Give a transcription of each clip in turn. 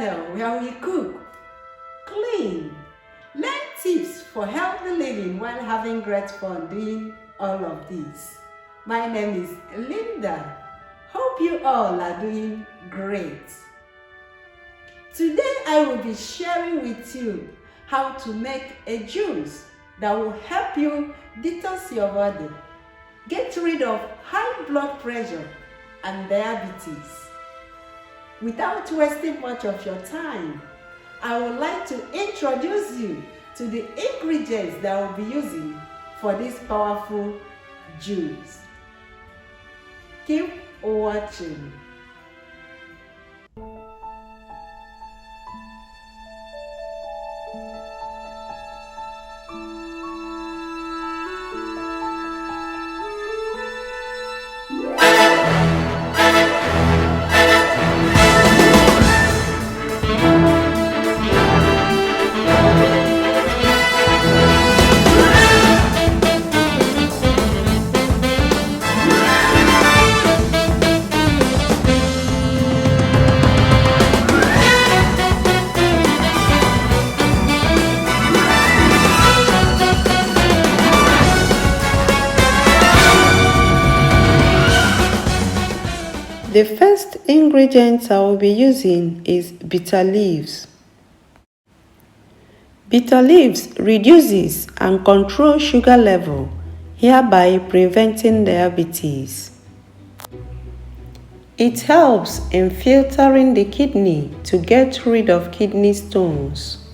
channel where we cook, clean, learn tips for healthy living while having great fun doing all of this. My name is Linda. Hope you all are doing great. Today I will be sharing with you how to make a juice that will help you detox your body, get rid of high blood pressure and diabetes. Without wasting much of your time, I would like to introduce you to the ingredients that I will be using for this powerful juice. Keep watching. The first ingredient I will be using is bitter leaves. Bitter leaves reduces and controls sugar level, hereby preventing diabetes. It helps in filtering the kidney to get rid of kidney stones.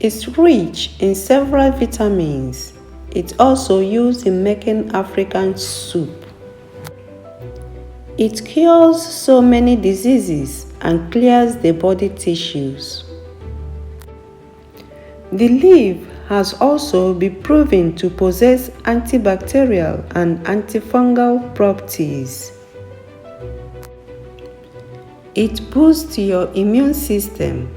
It's rich in several vitamins. It's also used in making African soup. It cures so many diseases and clears the body tissues. The leaf has also been proven to possess antibacterial and antifungal properties. It boosts your immune system,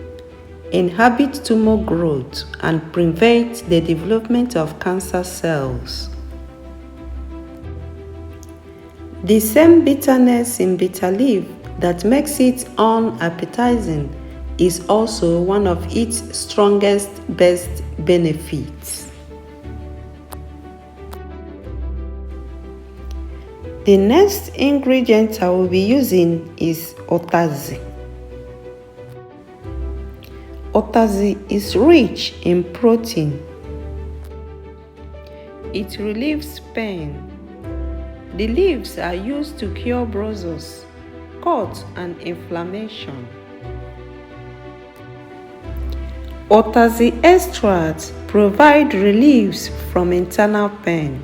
inhibits tumor growth, and prevents the development of cancer cells. The same bitterness in bitter leaf that makes it unappetizing is also one of its strongest best benefits. The next ingredient I will be using is Otasi. Otasi is rich in protein. It relieves pain. The leaves are used to cure bruises, cuts, and inflammation. Otasi extracts provide relief from internal pain.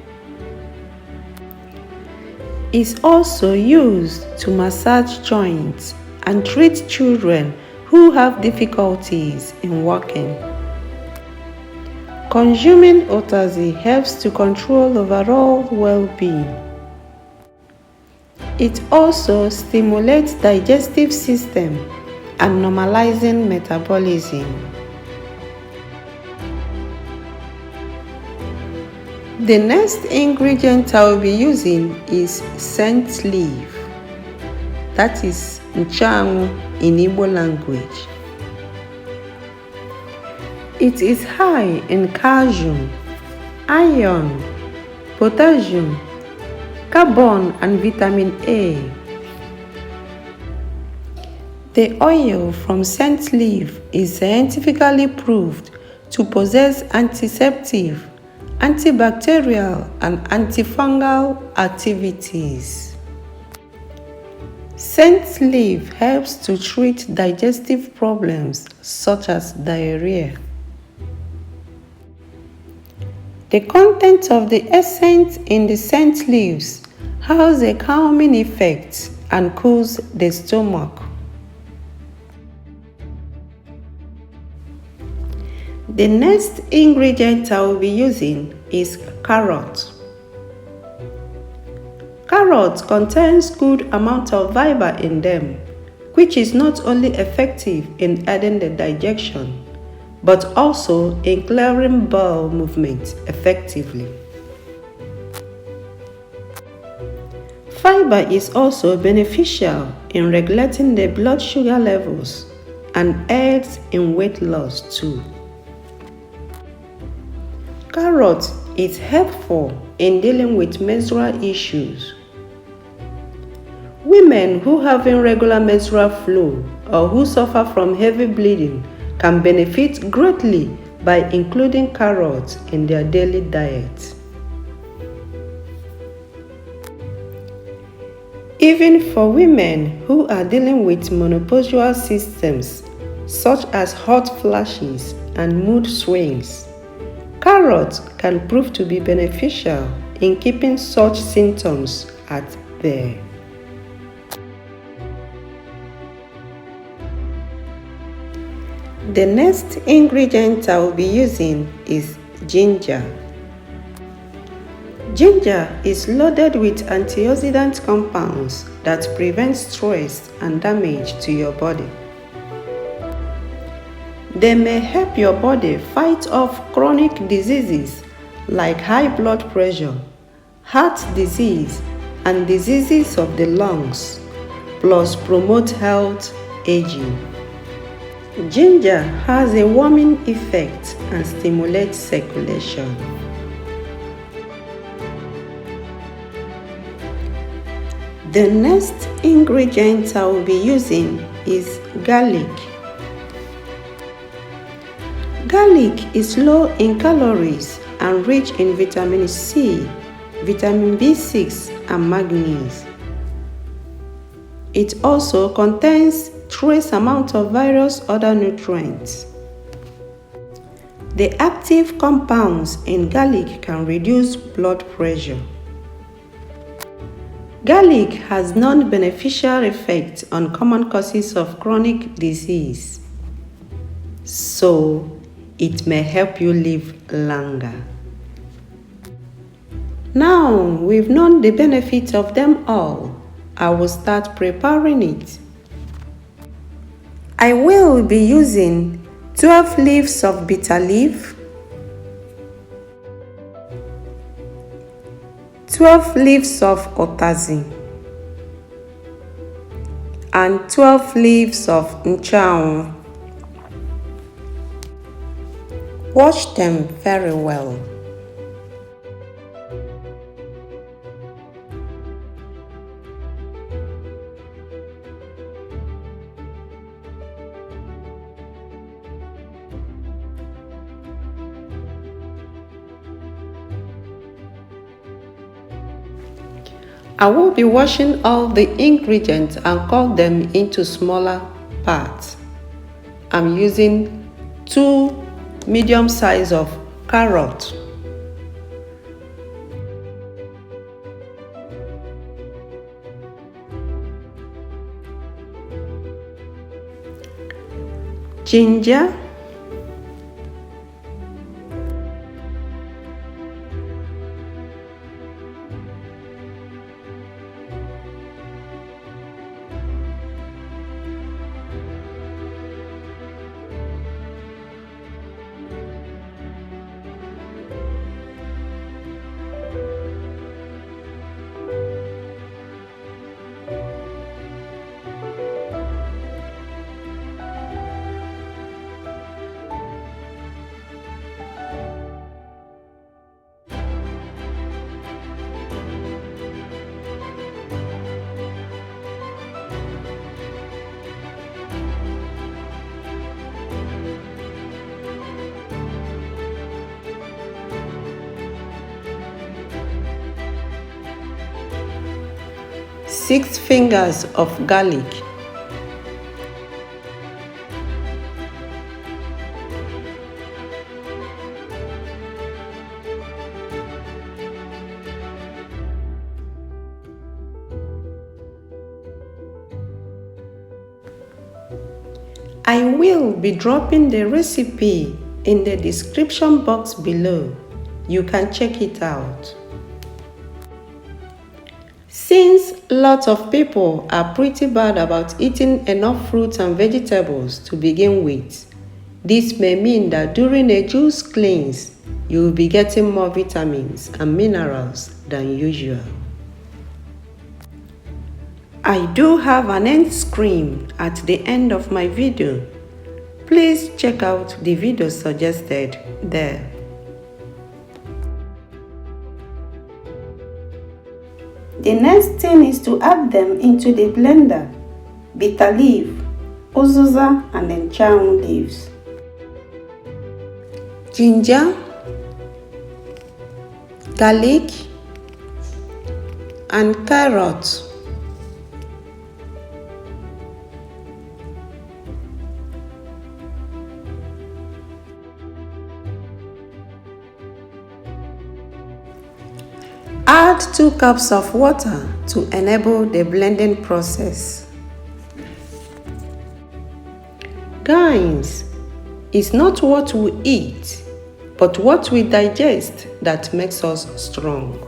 It's also used to massage joints and treat children who have difficulties in walking. Consuming Otasi helps to control overall well-being. It also stimulates digestive system and normalizing metabolism. The next ingredient I will be using is scent leaf. That is Nchawu in Igbo language. It is high in calcium, iron, potassium, carbon, and vitamin A. The oil from scent leaf is scientifically proved to possess antiseptic, antibacterial, and antifungal activities. Scent leaf helps to treat digestive problems such as diarrhea. The content of the essence in the scent leaves has a calming effect and cools the stomach. The next ingredient I will be using is carrot. Carrot contains good amount of fiber in them, which is not only effective in aiding the digestion, but also in clearing bowel movement effectively. Fiber is also beneficial in regulating the blood sugar levels and aids in weight loss too. Carrot is helpful in dealing with menstrual issues. Women who have irregular menstrual flow or who suffer from heavy bleeding can benefit greatly by including carrots in their daily diet. Even for women who are dealing with menopausal symptoms such as hot flashes and mood swings, carrots can prove to be beneficial in keeping such symptoms at bay. The next ingredient I will be using is ginger. Ginger is loaded with antioxidant compounds that prevent stress and damage to your body. They may help your body fight off chronic diseases like high blood pressure, heart disease, and diseases of the lungs, plus promote health aging. Ginger has a warming effect and stimulates circulation. The next ingredient I will be using is garlic. Garlic is low in calories and rich in vitamin C, vitamin B6, and manganese. It also contains trace amount of various other nutrients. The active compounds in garlic can reduce blood pressure. Garlic has non-beneficial effects on common causes of chronic disease, so it may help you live longer. Now we've known the benefits of them all, I will start preparing it. I will be using 12 leaves of bitter leaf, 12 leaves of Otasi, and 12 leaves of Nchawu. Wash them very well. I will be washing all the ingredients and cut them into smaller parts. I'm using 2 medium size of carrot, ginger, six fingers of garlic, I will be dropping the recipe in the description box below. You can check it out. Since lots of people are pretty bad about eating enough fruits and vegetables to begin with, this may mean that during a juice cleanse, you will be getting more vitamins and minerals than usual. I do have an end screen at the end of my video. Please check out the video suggested there. The next thing is to add them into the blender: bitter leaf, uziza and Nchawu leaves, ginger, garlic and carrot. Add 2 cups of water to enable the blending process. Guys, it's not what we eat, but what we digest that makes us strong.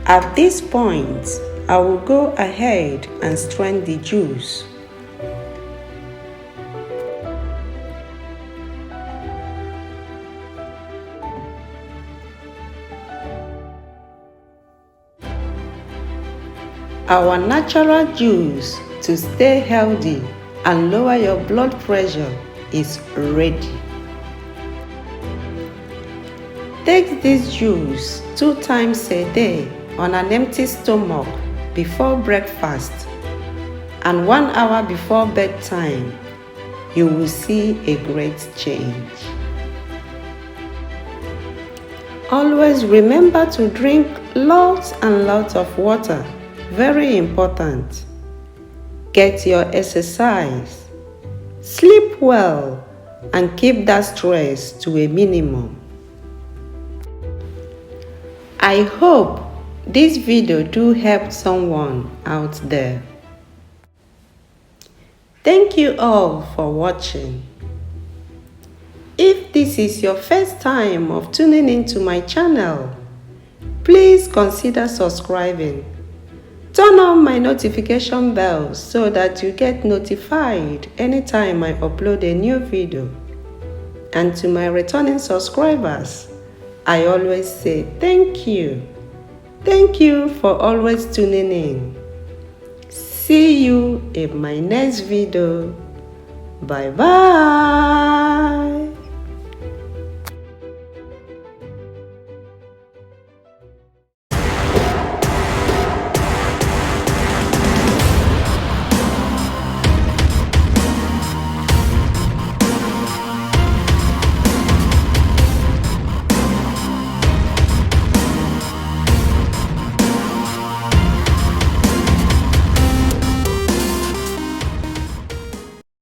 At this point, I will go ahead and strain the juice. Our natural juice to stay healthy and lower your blood pressure is ready. Take this juice 2 times a day on an empty stomach before breakfast and 1 hour before bedtime. You will see a great change. Always remember to drink lots and lots of water. Very important. Get your exercise. Sleep well and keep that stress to a minimum. I hope this video do help someone out there. Thank you all for watching. If this is your first time of tuning into my channel, please consider subscribing. Turn on my notification bell so that you get notified anytime I upload a new video. And to my returning subscribers, I always say thank you. Thank you for always tuning in. See you in my next video. Bye bye.